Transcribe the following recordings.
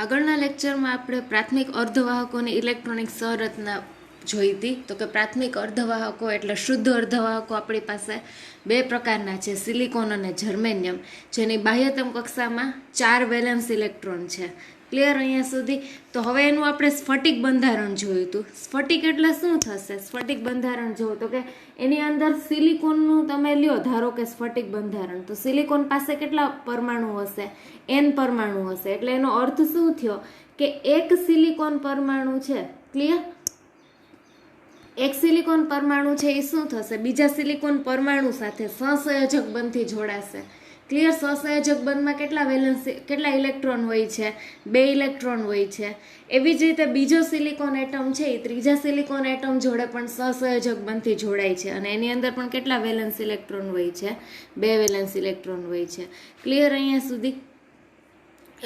આગળના લેક્ચરમાં આપણે પ્રાથમિક અર્ધવાહકોની ઇલેક્ટ્રોનિક સંરચના જોઈ હતી. તો કે પ્રાથમિક અર્ધવાહકો એટલે શુદ્ધ અર્ધવાહકો આપણી પાસે બે પ્રકારના છે, સિલિકોન અને જર્મેનિયમ, જેની બાહ્યતમ કક્ષામાં 4 વેલેન્સ ઇલેક્ટ્રોન છે. ક્લિયર અહીંયા સુધી? તો હવે એનું આપણે સ્ફટિક બંધારણ જોયું હતું. સ્ફટિક એટલે શું થશે? સ્ફટિક બંધારણ જોયું તો કે એની અંદર સિલિકોનનું તમે લ્યો, ધારો કે સ્ફટિક બંધારણ, તો સિલિકોન પાસે કેટલા પરમાણુ હશે? n પરમાણુ હશે. એટલે એનો અર્થ શું થયો કે એક સિલિકોન પરમાણુ છે, ક્લિયર, એક સિલિકોન પરમાણુ છે એ શું થશે? બીજા સિલિકોન પરમાણુ સાથે સહસંયોજક બંધથી જોડાશે. ક્લિયર? સહસંયોજક બંધમાં કેટલા ઇલેક્ટ્રોન હોય છે? 2 ઇલેક્ટ્રોન હોય છે. એવી જ રીતે બીજો સિલિકોન એટમ છે એ ત્રીજા સિલિકોન એટમ જોડે પણ સહસંયોજક બંધથી જોડાય છે, અને એની અંદર પણ કેટલા વેલેન્સ ઇલેક્ટ્રોન હોય છે? 2 વેલેન્સ ઇલેક્ટ્રોન હોય છે. ક્લિયર અહીંયા સુધી?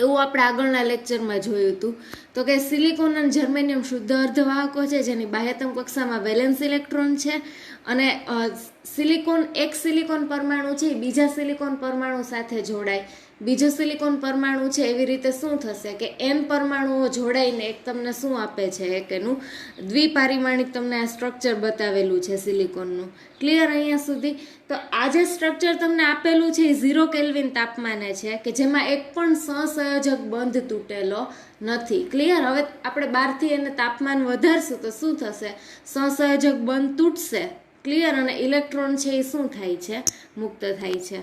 એવું આપણે આગળના લેક્ચરમાં જોયું હતું. તો કે સિલિકોન અને જર્મેનિયમ શુદ્ધ અર્ધવાહકો છે, જેની બાહ્યતમ કક્ષામાં વેલેન્સ ઇલેક્ટ્રોન છે, અને એક સિલિકોન પરમાણુ છે બીજા સિલિકોન પરમાણુ સાથે જોડાય. બીજો સિલિકોન પરમાણુ છે એવી રીતે શું થશે કે n પરમાણુઓ જોડાઈને એક તમને શું આપે છે? એક એનું દ્વિપારિમાણિક તમને આ સ્ટ્રક્ચર બતાવેલું છે સિલિકોનનું. ક્લિયર અહીંયા સુધી? તો આ જે સ્ટ્રક્ચર તમને આપેલું છે એ 0 કેલ્વિન તાપમાને છે, કે જેમાં એક પણ સહસંયોજક બંધ તૂટેલો નથી. ક્લિયર? હવે આપણે બહારથી એને તાપમાન વધારશું તો શું થશે? સહસંયોજક બંધ તૂટશે. ક્લિયર? અને ઇલેક્ટ્રોન છે એ શું થાય છે? મુક્ત થાય છે.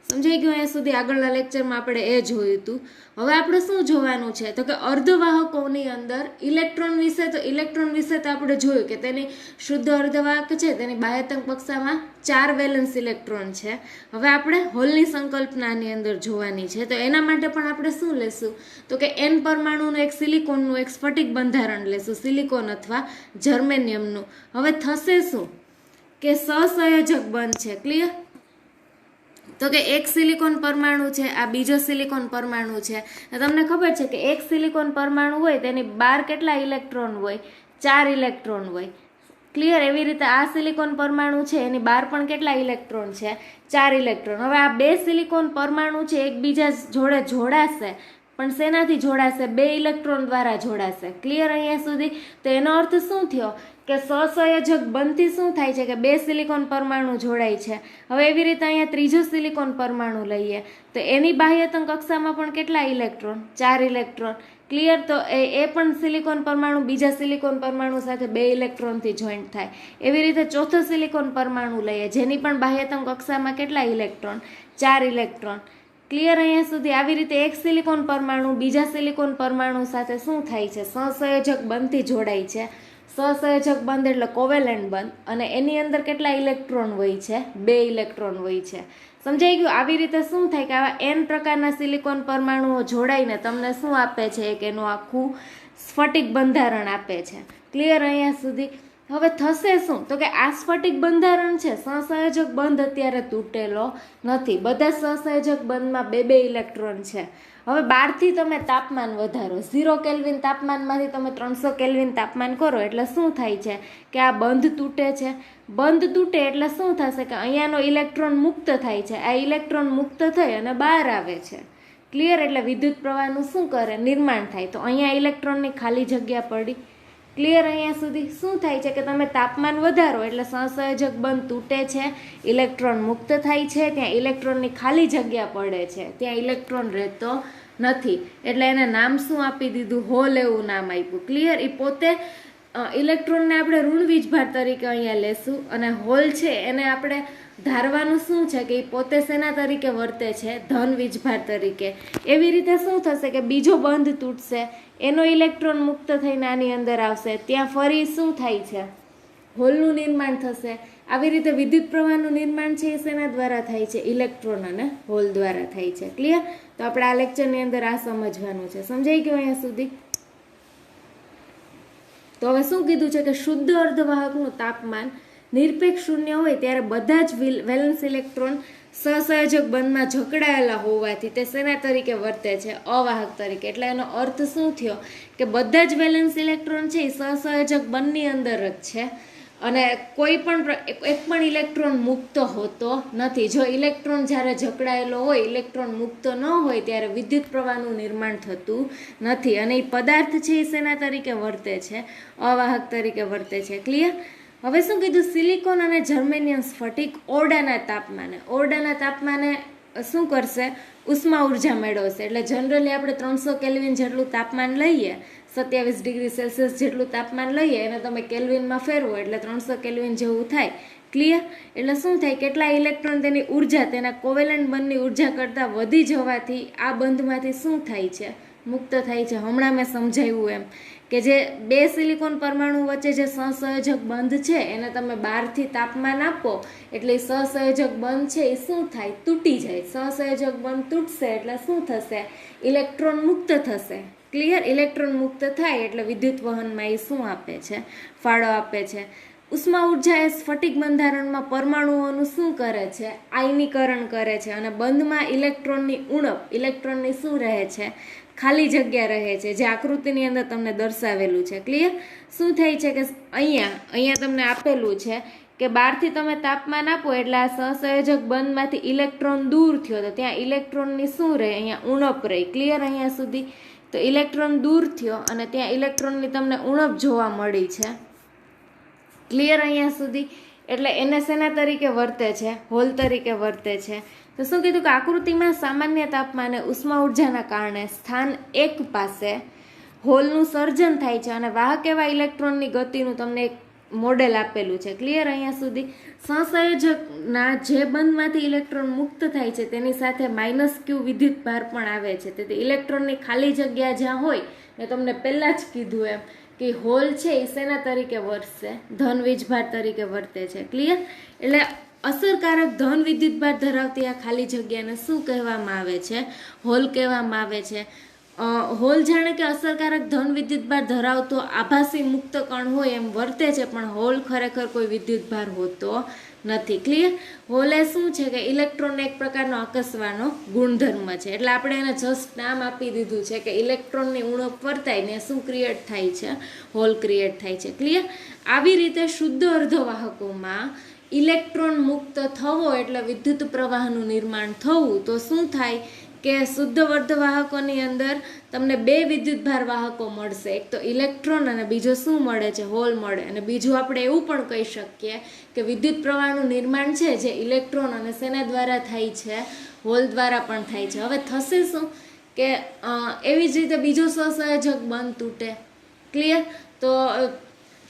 સમજાઈ ગયું અહીંયા સુધી? આગળના લેક્ચરમાં આપણે એ જોયું હતું. હવે આપણે શું જોવાનું છે? તો કે અર્ધવાહકોની અંદર ઇલેક્ટ્રોન વિશે તો આપણે જોયું કે તેની શુદ્ધ અર્ધવાહક છે તેની બાહ્યતમ કક્ષામાં 4 વેલેન્સ ઇલેક્ટ્રોન છે. હવે આપણે હોલની સંકલ્પનાની અંદર જોવાની છે. તો એના માટે પણ આપણે શું લેશું? તો કે n પરમાણુનું એક સિલિકોનનું એક સ્ફટિક બંધારણ લેશું, સિલિકોન અથવા જર્મેનિયમનું. હવે થશે શું કે સહસંયોજક બંધ છે. ક્લિયર? તો કે એક સિલિકોન પરમાણુ છે, આ બીજો સિલિકોન પરમાણુ છે. તમને ખબર છે કે એક સિલિકોન પરમાણુ હોય તેની 12 કેટલા ઇલેક્ટ્રોન હોય? 4 ઇલેક્ટ્રોન હોય. ક્લિયર? એવી રીતે આ સિલિકોન પરમાણુ છે એની 12 પણ કેટલા ઇલેક્ટ્રોન છે? 4 ઇલેક્ટ્રોન. હવે આ બે સિલિકોન પરમાણુ છે એકબીજા જોડે જોડાશે, પણ શેનાથી જોડાશે? 2 ઇલેક્ટ્રોન દ્વારા જોડાશે. ક્લિયર અહીંયા સુધી? તો એનો અર્થ શું થયો કે સહસંયોજક બંધથી શું થાય છે કે 2 સિલિકોન પરમાણુ જોડાય છે. હવે એવી રીતે અહીંયા ત્રીજો સિલિકોન પરમાણુ લઈએ તો એની બાહ્યતમ કક્ષામાં પણ કેટલા ઇલેક્ટ્રોન? 4 ઇલેક્ટ્રોન. ક્લિયર? તો એ પણ સિલિકોન પરમાણુ બીજા સિલિકોન પરમાણુ સાથે 2 ઇલેક્ટ્રોનથી જોઈન્ટ થાય. એવી રીતે ચોથો સિલિકોન પરમાણુ લઈએ જેની પણ બાહ્યતમ કક્ષામાં કેટલા ઇલેક્ટ્રોન? 4 ઇલેક્ટ્રોન. ક્લિયર અહીંયા સુધી? આવી રીતે એક સિલિકોન પરમાણુ બીજા સિલિકોન પરમાણુ સાથે શું થાય છે? સહસંયોજક બંધથી જોડાય છે. સહસંયોજક બંધ એટલે કોવેલેન્ટ બંધ, અને એની અંદર કેટલા ઇલેક્ટ્રોન હોય છે? 2 ઇલેક્ટ્રોન હોય છે. સમજાઈ ગયું? આવી રીતે શું થાય કે આવા n પ્રકારના સિલિકોન પરમાણુઓ જોડાઈને તમને શું આપે છે? એક એનું આખું સ્ફટિક બંધારણ આપે છે. ક્લિયર અહીંયા સુધી? હવે થશે શું? તો કે આ સ્ફટિક બંધારણ છે, સહસંયોજક બંધ અત્યારે તૂટેલો નથી. બધા સહસંયોજક બંધમાં 2 ઇલેક્ટ્રોન છે. હવે 12થી તમે તાપમાન વધારો, 0 કેલ્વિન તાપમાનમાંથી તમે 300 કેલ્વિન તાપમાન કરો એટલે શું થાય છે કે આ બંધ તૂટે છે. બંધ તૂટે એટલે શું થશે કે અહીંયાનો ઇલેક્ટ્રોન મુક્ત થાય છે. આ ઇલેક્ટ્રોન મુક્ત થઈ અને બહાર આવે છે. ક્લિયર? એટલે વિદ્યુત પ્રવાહનું શું કરે? નિર્માણ થાય. તો અહીંયા ઇલેક્ટ્રોનની ખાલી જગ્યા પડી. ક્લિયર? અહીંયા સુધી? શું થાય છે કે તમે તાપમાન વધારો એટલે સહસંયોજક બંધ તૂટે છે, ઇલેક્ટ્રોન મુક્ત થાય છે, ત્યાં ઇલેક્ટ્રોનની ખાલી જગ્યા પડે છે, ત્યાં ઇલેક્ટ્રોન રહેતો નથી. એટલે એને નામ શું આપી દીધું? હોલ એવું નામ આપ્યું. ક્લિયર? એ પોતે ઇલેક્ટ્રોનને આપણે ઋણ વીજભાર તરીકે અહીંયા લેશું, અને હોલ છે એને આપણે ધારવાનું શું છે કે એ પોતે શેના તરીકે વર્તે છે? ધન વીજભાર તરીકે. એવી રીતે શું થશે કે બીજો બંધ તૂટશે, એનો ઇલેક્ટ્રોન મુક્ત થઈને આની અંદર આવશે, ત્યાં ફરી શું થાય છે? હોલનું નિર્માણ થશે. આવી રીતે વિદ્યુત પ્રવાહનું નિર્માણ છે એ શેના દ્વારા થાય છે? ઇલેક્ટ્રોન અને હોલ દ્વારા થાય છે. ક્લિયર? તો આપણે આ લેક્ચરની અંદર આ સમજવાનું છે. સમજાઈ ગયું અહીંયા સુધી? તો હવે શું કીધું છે કે શુદ્ધ અર્ધવાહકનું તાપમાન નિરપેક્ષ શૂન્ય હોય ત્યારે બધા જ વેલેન્સ ઇલેક્ટ્રોન સહસંયોજક બંધમાં જકડાયેલા હોવાથી તે શેના તરીકે વર્તે છે? અવાહક તરીકે. એટલે એનો અર્થ શું થયો કે બધા જ વેલેન્સ ઇલેક્ટ્રોન છે એ સહસંયોજક બંધની અંદર જ છે, અને કોઈ પણ એક પણ ઇલેક્ટ્રોન મુક્ત હોતો નથી. જો ઇલેક્ટ્રોન જ્યારે જકડાયેલો હોય, ઇલેક્ટ્રોન મુક્ત ન હોય, ત્યારે વિદ્યુત પ્રવાહનું નિર્માણ થતું નથી. અને એ પદાર્થ છે એ શેના તરીકે વર્તે છે? અવાહક તરીકે વર્તે છે. ક્લિયર? હવે શું કીધું? સિલિકોન અને જર્મેનિયમ સ્ફટિક ઓરડાના તાપમાને શું કરશે? ઉષ્મા ઉર્જા મેળવશે. એટલે જનરલી આપણે 300 કેલ્વિન જેટલું તાપમાન લઈએ, 27 ડિગ્રી સેલ્સિયસ જેટલું તાપમાન લઈએ, એને તમે કેલ્વિનમાં ફેરવો એટલે 300 કેલ્વિન જેવું થાય. ક્લિયર? એટલે શું થાય? કેટલા ઇલેક્ટ્રોન તેની ઉર્જા, તેના કોવેલેન્ટ બંધની ઉર્જા કરતાં વધી જવાથી આ બંધમાંથી શું થાય છે? મુક્ત થાય છે. હમણાં મેં સમજાવ્યું એમ કે જે બે સિલિકોન પરમાણુ વચ્ચે જે સહસંયોજક બંધ છે એને તમે બહારથી તાપમાન આપો એટલે સહસંયોજક બંધ છે એ શું થાય? તૂટી જાય. સહસંયોજક બંધ તૂટશે એટલે શું થશે? ઇલેક્ટ્રોન મુક્ત થશે. ક્લિયર? ઇલેક્ટ્રોન મુક્ત થાય એટલે વિદ્યુત વહનમાં એ શું આપે છે? ફાળો આપે છે. ઉષ્મા ઉર્જા એ સ્ફટિક બંધારણમાં પરમાણુઓનું શું કરે છે? આયનીકરણ કરે છે. અને બંધમાં ઇલેક્ટ્રોનની ઉણપ, ઇલેક્ટ્રોનની શું રહે છે? ખાલી જગ્યા રહે છે, જે આકૃતિની અંદર તમને દર્શાવેલું છે. ક્લિયર? શું થાય છે કે અહીંયા તમને આપેલું છે કે બહારથી તમે તાપમાન આપો એટલે આ સહસંયોજક બંધમાંથી ઇલેક્ટ્રોન દૂર થયો તો ત્યાં ઇલેક્ટ્રોનની શું રહે? અહીંયા ઉણપ રહી. ક્લિયર? અહીંયા સુધી તો ઇલેક્ટ્રોન દૂર થયો અને ત્યાં ઇલેક્ટ્રોનની તમને ઉણપ જોવા મળી છે. ક્લિયર? અહીંયા સુધી એટલે એને શેના તરીકે વર્તે છે? હોલ તરીકે વર્તે છે. તો શું કીધું કે આકૃતિમાં સામાન્ય તાપમાને ઉષ્મા ઉર્જાના કારણે સ્થાન 1 પાસે હોલનું સર્જન થાય છે અને વાહક એવા ઇલેક્ટ્રોનની ગતિનું તમને એક મોડેલ આપેલું છે. ક્લિયર? અહીંયા સુધી સહસંયોજકના જે બંધમાંથી ઇલેક્ટ્રોન મુક્ત થાય છે તેની સાથે -q વિદ્યુત ભાર પણ આવે છે. તેથી ઇલેક્ટ્રોનની ખાલી જગ્યા જ્યાં હોય, મેં તમને પહેલા જ કીધું એમ કે હોલ છે એ શેના તરીકે વર્તશે? ધન વીજભાર તરીકે વર્તે છે. ક્લિયર? એટલે અસરકારક ધન વિદ્યુતભાર ધરાવતી આ ખાલી જગ્યાને શું કહેવામાં આવે છે? હોલ કહેવામાં આવે છે. હોલ જાણે કે અસરકારક ધન વિદ્યુતભાર ધરાવતો આભાસી મુક્ત કણ હોય એમ વર્તે છે, પણ હોલ ખરેખર કોઈ વિદ્યુતભાર હોતો નથી. ક્લિયર? હોલ એ શું છે કે ઇલેક્ટ્રોનને એક પ્રકારનો આકર્ષવાનો ગુણધર્મ છે. એટલે આપણે એને જસ્ટ નામ આપી દીધું છે કે ઇલેક્ટ્રોનની ઉણપ વર્તાય ને શું ક્રિએટ થાય છે? હોલ ક્રિએટ થાય છે. ક્લિયર? આવી રીતે શુદ્ધ અર્ધવાહકોમાં ઇલેક્ટ્રોન મુક્ત થવો એટલે વિદ્યુત પ્રવાહનું નિર્માણ થવું. તો શું થાય કે શુદ્ધ અર્ધવાહકોની અંદર તમને બે વિદ્યુતભાર વાહકો મળશે. એક તો ઇલેક્ટ્રોન અને બીજો શું મળે છે? હોલ મળે. અને બીજું આપણે એવું પણ કહી શકીએ કે વિદ્યુત પ્રવાહનું નિર્માણ છે જે ઇલેક્ટ્રોન અને શેના દ્વારા થાય છે? હોલ દ્વારા પણ થાય છે. હવે થશે શું કે એવી જ રીતે બીજો સહસંયોજક બંધ તૂટે. ક્લિયર? તો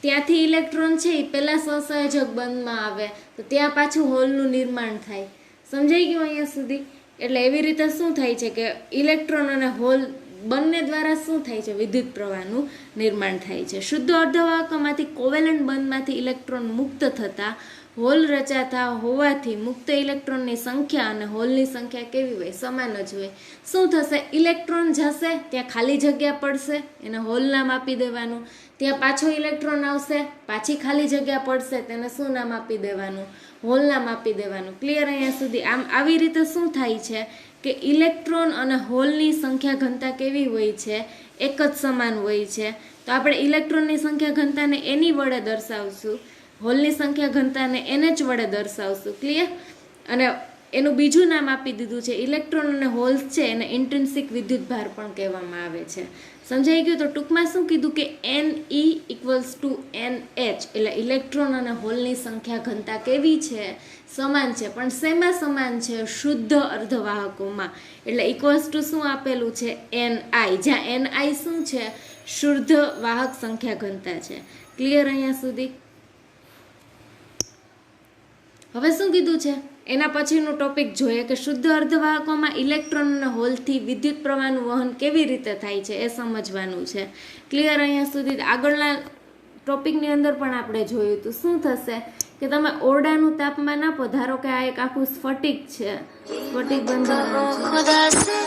ત્યાંથી ઇલેક્ટ્રોન છે એ પહેલા સહસંયોજક બંધમાં આવે તો ત્યાં પાછું હોલનું નિર્માણ થાય. સમજાઈ ગયું અહીંયા સુધી? એટલે એવી રીતે શું થાય છે કે ઇલેક્ટ્રોન અને હોલ બંને દ્વારા શું થાય છે? વિદ્યુત પ્રવાહનું નિર્માણ થાય છે. શુદ્ધ અર્ધવાહકોમાંથી કોવેલેન્ટ બંધમાંથી ઇલેક્ટ્રોન મુક્ત થતા હોલ રચાતા હોવાથી મુક્ત ઇલેક્ટ્રોનની સંખ્યા અને હોલની સંખ્યા કેવી હોય? સમાન જ હોય. શું થશે? ઇલેક્ટ્રોન જશે, ત્યાં ખાલી જગ્યા પડશે, એને હોલ નામ આપી દેવાનું. ત્યાં પાછો ઇલેક્ટ્રોન આવશે, પાછી ખાલી જગ્યા પડશે, તેને શું નામ આપી દેવાનું? હોલ નામ આપી દેવાનું. ક્લિયર? અહીંયા સુધી આમ આવી રીતે શું થાય છે કે ઇલેક્ટ્રોન અને હોલની સંખ્યા ઘનતા કેવી હોય છે? એક જ સમાન હોય છે. તો આપણે ઇલેક્ટ્રોનની સંખ્યા ઘનતાને એની વડે દર્શાવશું, હોલની સંખ્યા ઘનતાને NH વડે દર્શાવશું. ક્લિયર? અને એનું બીજું નામ આપી દીધું છે ઇલેક્ટ્રોન અને હોલ્સ છે એને ઇન્ટ્રિન્સિક વિદ્યુતભાર પણ કહેવામાં આવે છે. સમજાઈ ગયું? તો ટૂંકમાં શું કીધું કે Ne = NH એટલે ઇલેક્ટ્રોન અને હોલની સંખ્યા ઘનતા કેવી છે? સમાન છે. પણ શેમાં સમાન છે? શુદ્ધ અર્ધવાહકોમાં. એટલે = શું આપેલું છે? Ni. જ્યાં Ni શું છે? શુદ્ધ વાહક સંખ્યા ઘનતા છે. ક્લિયર? અહીંયા સુધી હવે શું કીધું છે? એના પછીનું ટોપિક જોઈએ કે શુદ્ધ અર્ધવાહકોમાં ઇલેક્ટ્રોન અને હોલથી વિદ્યુત પ્રવાહનું વહન કેવી રીતે થાય છે એ સમજવાનું છે. ક્લિયર? અહીંયા સુધી આગળના ટોપિકની અંદર પણ આપણે જોયું હતું. શું થશે કે તમે ઓરડાનું તાપમાન આપો, ધારો કે આ એક આખું સ્ફટિક છે, સ્ફટિક બંધારણ છે.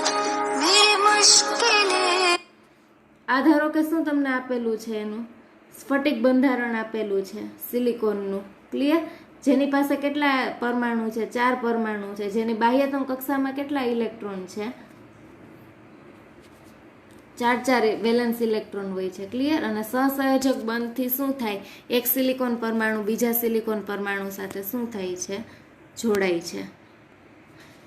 આ ધારો કે શું તમને આપેલું છે? એનું સ્ફટિક બંધારણ આપેલું છે સિલિકોનનું. ક્લિયર? જેની પાસે કેટલા પરમાણુ છે? 4 પરમાણુ છે. જેની બાહ્યતમ કક્ષામાં કેટલા ઇલેક્ટ્રોન છે? ચાર વેલેન્સ ઇલેક્ટ્રોન હોય છે. ક્લિયર? અને સહસંયોજક બંધથી શું થાય, એક સિલિકોન પરમાણુ બીજા સિલિકોન પરમાણુ સાથે શું થાય છે, જોડાય છે.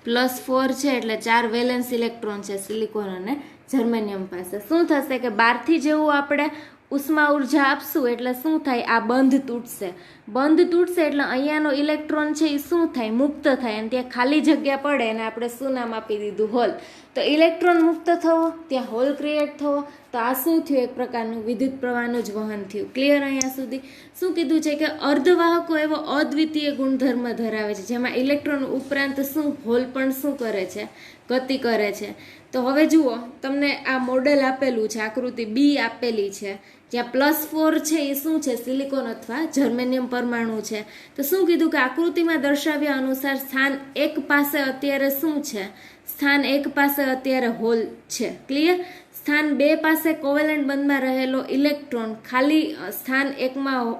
+4 છે એટલે 4 વેલેન્સ ઇલેક્ટ્રોન છે સિલિકોન અને જર્મેનિયમ પાસે. શું થશે કે બહારથી જેવું આપણે ઉષ્મા ઉર્જા આપશું એટલે શું થાય, આ બંધ તૂટશે. બંધ તૂટશે એટલે અહીંયાનો ઇલેક્ટ્રોન છે એ શું થાય, મુક્ત થાય, અને ત્યાં ખાલી જગ્યા પડે અને આપણે શું નામ આપી દીધું, હોલ. તો ઇલેક્ટ્રોન મુક્ત થવો, ત્યાં હોલ ક્રિએટ થવો, તો આ શું થયું, એક પ્રકારનું વિદ્યુત પ્રવાહનું જ વહન થયું. ક્લિયર? અહીંયા સુધી શું કીધું છે કે અર્ધવાહકો એવો અદ્વિતીય ગુણધર્મ ધરાવે છે જેમાં ઇલેક્ટ્રોન ઉપરાંત શું, હોલ પણ શું કરે છે, ગતિ કરે છે. તો હવે જુઓ, તમને આ મોડેલ આપેલું છે, આકૃતિ બી આપેલી છે, જ્યાં +4 છે એ શું છે, સિલિકોન અથવા જર્મેનિયમ પરમાણુ છે. તો શું કીધું કે આકૃતિમાં દર્શાવ્યા અનુસાર સ્થાન 1 પાસે અત્યારે શું છે, સ્થાન 1 પાસે અત્યારે હોલ છે. ક્લિયર? સ્થાન 2 પાસે કોવેલેન્ટ બંધમાં રહેલો ઇલેક્ટ્રોન ખાલી સ્થાન 1માં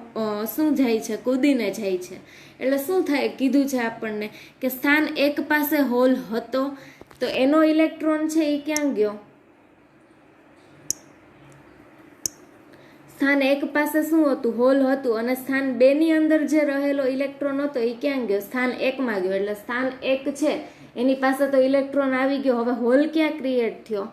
શું જાય છે, કૂદીને જાય છે. એટલે શું થાય, કીધું છે આપણને કે સ્થાન 1 પાસે હોલ હતો, તો એનો ઇલેક્ટ્રોન છે એ ક્યાં ગયો, સ્થાન 1 પાસે શું હતું, હોલ હતું, અને સ્થાન 2 ની અંદર જે રહેલો ઇલેક્ટ્રોન હતો એ ક્યાં ગયો, સ્થાન 1 માં ગયો. એટલે સ્થાન 1 છે એની પાસે તો ઇલેક્ટ્રોન આવી ગયો, હવે હોલ ક્યાં ક્રિએટ થયો,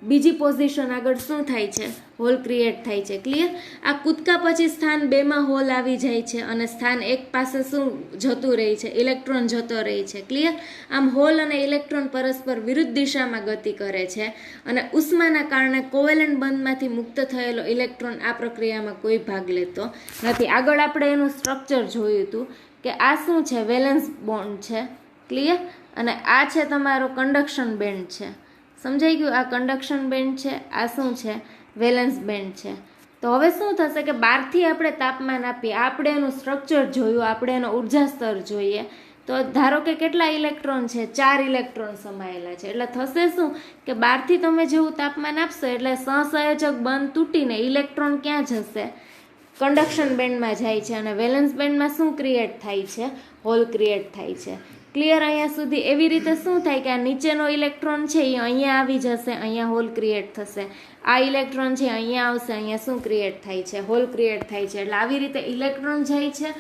બીજી પોઝિશન આગળ શું થાય છે, હોલ ક્રિએટ થાય છે. ક્લિયર? આ કૂદકા પછી સ્થાન 2 માં હોલ આવી જાય છે અને સ્થાન 1 પાસે શું જતું રહે છે, ઇલેક્ટ્રોન જતો રહે છે. ક્લિયર? આમ હોલ અને ઇલેક્ટ્રોન પરસ્પર વિરુદ્ધ દિશામાં ગતિ કરે છે અને ઉષ્માના કારણે કોવેલેન્ટ બંધમાંથી મુક્ત થયેલો ઇલેક્ટ્રોન આ પ્રક્રિયામાં કોઈ ભાગ લેતો નથી. આગળ આપણે એનું સ્ટ્રક્ચર જોયું હતું કે આ શું છે, વેલેન્સ બોન્ડ છે. ક્લિયર? અને આ છે તમારો કંડક્શન બેન્ડ છે. સમજાઈ ગયું? આ કંડક્શન બેન્ડ છે, આ શું છે, વેલેન્સ બેન્ડ છે. તો હવે શું થશે કે બહારથી આપણે તાપમાન આપીએ, આપણે એનું સ્ટ્રક્ચર જોયું, આપણે એનો ઉર્જા સ્તર જોઈએ, તો ધારો કે કેટલા ઇલેક્ટ્રોન છે, 4 ઇલેક્ટ્રોન સમાયેલા છે. એટલે થશે શું કે બહારથી તમે જેવું તાપમાન આપશો એટલે સહસંયોજક બંધ તૂટીને ઇલેક્ટ્રોન ક્યાં જશે, કંડક્શન બેન્ડમાં જાય છે, અને વેલેન્સ બેન્ડમાં શું ક્રિએટ થાય છે, હોલ ક્રિએટ થાય છે. ક્લિયર? અહીંયા સુધી એવી રીતે શું થાય કે આ નીચેનો ઇલેક્ટ્રોન છે એ અહીંયા આવી જશે, અહીંયા હોલ ક્રિએટ થશે, આ ઇલેક્ટ્રોન છે અહીંયા આવશે, અહીંયા શું ક્રિએટ થાય છે, હોલ ક્રિએટ થાય છે. એટલે આવી રીતે ઇલેક્ટ્રોન જાય છે,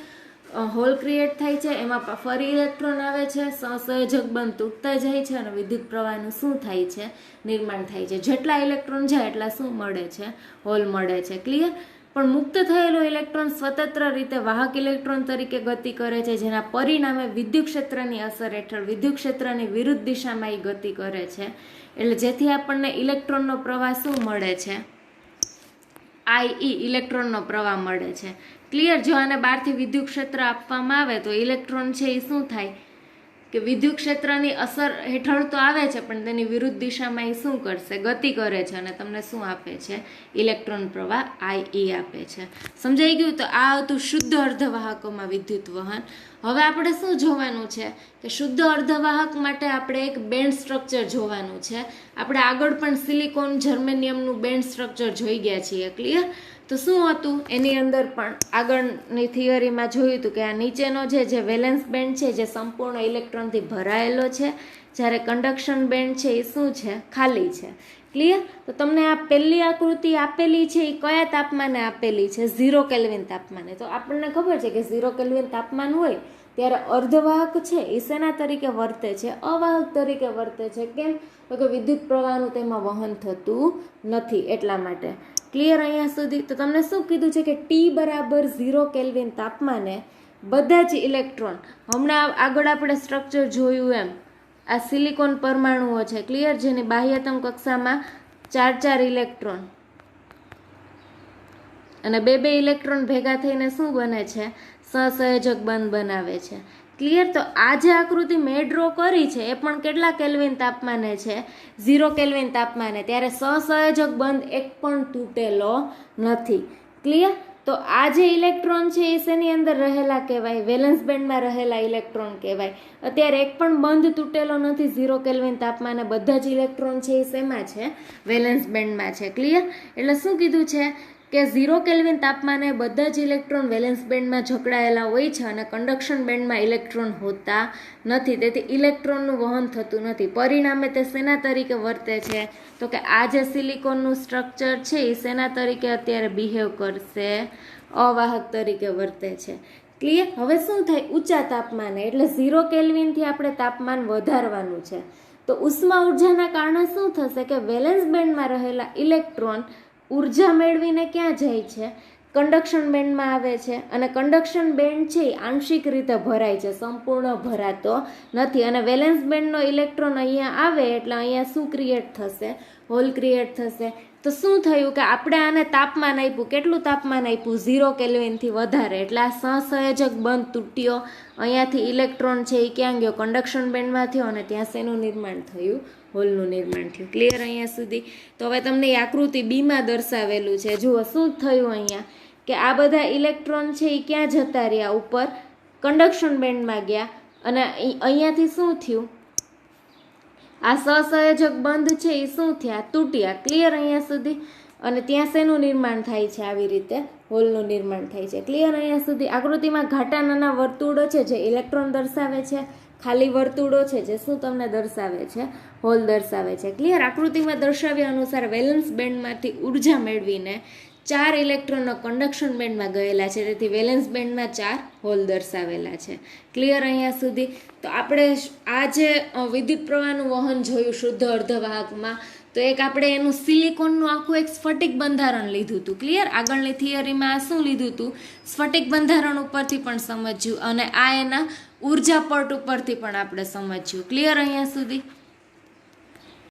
હોલ ક્રિએટ થાય છે, એમાં ફરી ઇલેક્ટ્રોન આવે છે, સહસંયોજક બંધ તૂટતા જાય છે અને વિદ્યુત પ્રવાહનું શું થાય છે, નિર્માણ થાય છે. જેટલા ઇલેક્ટ્રોન જાય એટલા શું મળે છે, હોલ મળે છે. ક્લિયર? પણ મુક્ત થયેલો ઇલેક્ટ્રોન સ્વતંત્ર રીતે વાહક ઇલેક્ટ્રોન તરીકે ગતિ કરે છે, જેના પરિણામે વિદ્યુત ક્ષેત્રની અસર હેઠળ વિદ્યુત ક્ષેત્રની વિરુદ્ધ દિશામાં એ ગતિ કરે છે. એટલે જેથી આપણને ઇલેક્ટ્રોનનો પ્રવાહ શું મળે છે, IE ઇલેક્ટ્રોનનો પ્રવાહ મળે છે. ક્લિયર? જો આને બહારથી વિદ્યુત ક્ષેત્ર આપવામાં આવે તો ઇલેક્ટ્રોન છે એ શું થાય કે વિદ્યુત ક્ષેત્રની અસર હેઠળ તો આવે છે પણ તેની વિરુદ્ધ દિશામાં એ શું કરશે, ગતિ કરે છે અને તમને શું આપે છે, ઇલેક્ટ્રોન પ્રવાહ IE આપે છે. સમજાઈ ગયું? તો આ હતું શુદ્ધ અર્ધવાહકોમાં વિદ્યુત વહન. હવે આપણે શું જોવાનું છે કે શુદ્ધ અર્ધવાહક માટે આપણે એક બેન્ડ સ્ટ્રક્ચર જોવાનું છે. આપણે આગળ પણ સિલિકોન જર્મેનિયમનું બેન્ડ સ્ટ્રક્ચર જોઈ ગયા છીએ. ક્લિયર? તો શું હતું એની અંદર પણ આગળની થિયરીમાં જોયું હતું કે આ નીચેનો જે વેલેન્સ બેન્ડ છે જે સંપૂર્ણ ઇલેક્ટ્રોનથી ભરાયેલો છે, જ્યારે કંડક્શન બેન્ડ છે એ શું છે, ખાલી છે. ક્લિયર? તો તમને આ પહેલી આકૃતિ આપેલી છે એ કયા તાપમાને આપેલી છે, 0 કેલ્વિન તાપમાને. તો આપણને ખબર છે કે 0 કેલ્વિન તાપમાન હોય ત્યારે અર્ધવાહક છે એ શેના તરીકે વર્તે છે, અવાહક તરીકે વર્તે છે. કેમ? તો કે વિદ્યુત પ્રવાહનું તેમાં વહન થતું નથી એટલા માટે. ક્લિયર? અહીંયા સુધી તો તમને શું કીધું છે કે T બરાબર 0 કેલ્વિન તાપમાને બધા જ ઇલેક્ટ્રોન, હમણાં આગળ આપણે સ્ટ્રક્ચર જોયું એમ, આ સિલિકોન પરમાણુઓ છે. ક્લિયર? જેની બાહ્યતમ કક્ષામાં 4 ઇલેક્ટ્રોન અને 2 ઇલેક્ટ્રોન ભેગા થઈને શું બને છે, સહસંયોજક બંધ બનાવે છે. ક્લિયર? તો આ જે આકૃતિ મેં ડ્રો કરી છે એ પણ કેટલા કેલ્વિન તાપમાને છે, 0 કેલ્વિન તાપમાને. ત્યારે સહસંયોજક બંધ એક પણ તૂટેલો નથી. ક્લિયર? તો આ જે ઇલેક્ટ્રોન છે એ શેની અંદર રહેલા કહેવાય, વેલેન્સ બેન્ડમાં રહેલા ઇલેક્ટ્રોન કહેવાય. અત્યારે એક પણ બંધ તૂટેલો નથી 0 કેલ્વિન તાપમાને. બધા જ ઇલેક્ટ્રોન છે એ શેમાં છે, વેલેન્સ બેન્ડમાં છે. ક્લિયર? એટલે શું કીધું છે કે 0 કેલ્વિન તાપમાને બધા જ ઇલેક્ટ્રોન વેલેન્સ બેન્ડમાં જકડાયેલા હોય છે અને કન્ડક્શન બેન્ડમાં ઇલેક્ટ્રોન હોતા નથી, તેથી ઇલેક્ટ્રોનનું વહન થતું નથી. પરિણામે તે શેના તરીકે વર્તે છે? તો કે આ જે સિલિકોનનું સ્ટ્રક્ચર છે એ શેના તરીકે અત્યારે બિહેવ કરશે? અવાહક તરીકે વર્તે છે. ક્લિયર? હવે શું થાય? ઊંચા તાપમાને એટલે 0 કેલ્વિનથી આપણે તાપમાન વધારવાનું છે, તો ઉષ્મા ઉર્જાના કારણે શું થશે કે વેલેન્સ બેન્ડમાં રહેલા ઇલેક્ટ્રોન ઉર્જા મેળવીને ક્યાં જાય છે? કન્ડક્શન બેન્ડમાં આવે છે, અને કન્ડક્શન બેન્ડ છે એ આંશિક રીતે ભરાય છે, સંપૂર્ણ ભરાતો નથી. અને વેલેન્સ બેન્ડનો ઇલેક્ટ્રોન અહીંયા આવે એટલે અહીંયા શું ક્રિએટ થશે? હોલ ક્રિએટ થશે. તો શું થયું કે આપણે આને તાપમાન આપ્યું, કેટલું તાપમાન આપ્યું? 0 કેલ્વિનથી વધારે, એટલે આ સહસંયોજક બંધ તૂટ્યો. અહીંયાથી ઇલેક્ટ્રોન છે એ ક્યાં ગયો? કન્ડક્શન બેન્ડમાં થયો, અને ત્યાં શેનું નિર્માણ થયું? હોલનું નિર્માણ થયું. ક્લિયર અહીંયા સુધી? તો હવે તમને એ આકૃતિ બીમાં દર્શાવેલું છે. જુઓ શું થયું અહીંયા, કે આ બધા ઇલેક્ટ્રોન છે એ ક્યાં જતા રહ્યા? ઉપર કન્ડક્શન બેન્ડમાં ગયા, અને અહીંયાથી શું થયું? આ સહસંયોજક બંધ છે એ શું થયા? તૂટ્યા. ક્લિયર અહીંયા સુધી? અને ત્યાં શેનું નિર્માણ થાય છે? આવી રીતે હોલનું નિર્માણ થાય છે. ક્લિયર અહીંયા સુધી? આકૃતિમાં ઘાટા નાના વર્તુળો છે જે ઇલેક્ટ્રોન દર્શાવે છે, ખાલી વર્તુળો છે જે શું તમને દર્શાવે છે? હોલ દર્શાવે છે. ક્લિયર? આકૃતિમાં દર્શાવ્યા અનુસાર વેલેન્સ બેન્ડમાંથી ઉર્જા મેળવીને 4 ઇલેક્ટ્રોનો કન્ડક્શન બેન્ડમાં ગયેલા છે, તેથી વેલેન્સ બેન્ડમાં 4 હોલ દર્શાવેલા છે. ક્લિયર અહીંયા સુધી? તો આપણે આ જે વિદ્યુત પ્રવાહનું વહન જોયું શુદ્ધ અર્ધવાહકમાં, તો એક આપણે એનું સિલિકોનનું આખું એક સ્ફટિક બંધારણ લીધું હતું. ક્લિયર? આગળની થિયરીમાં આ શું લીધું હતું? સ્ફટિક બંધારણ ઉપરથી પણ સમજ્યું, અને આ એના ઉર્જા પટ ઉપરથી પણ આપણે સમજ્યું. ક્લિયર અહીંયા સુધી?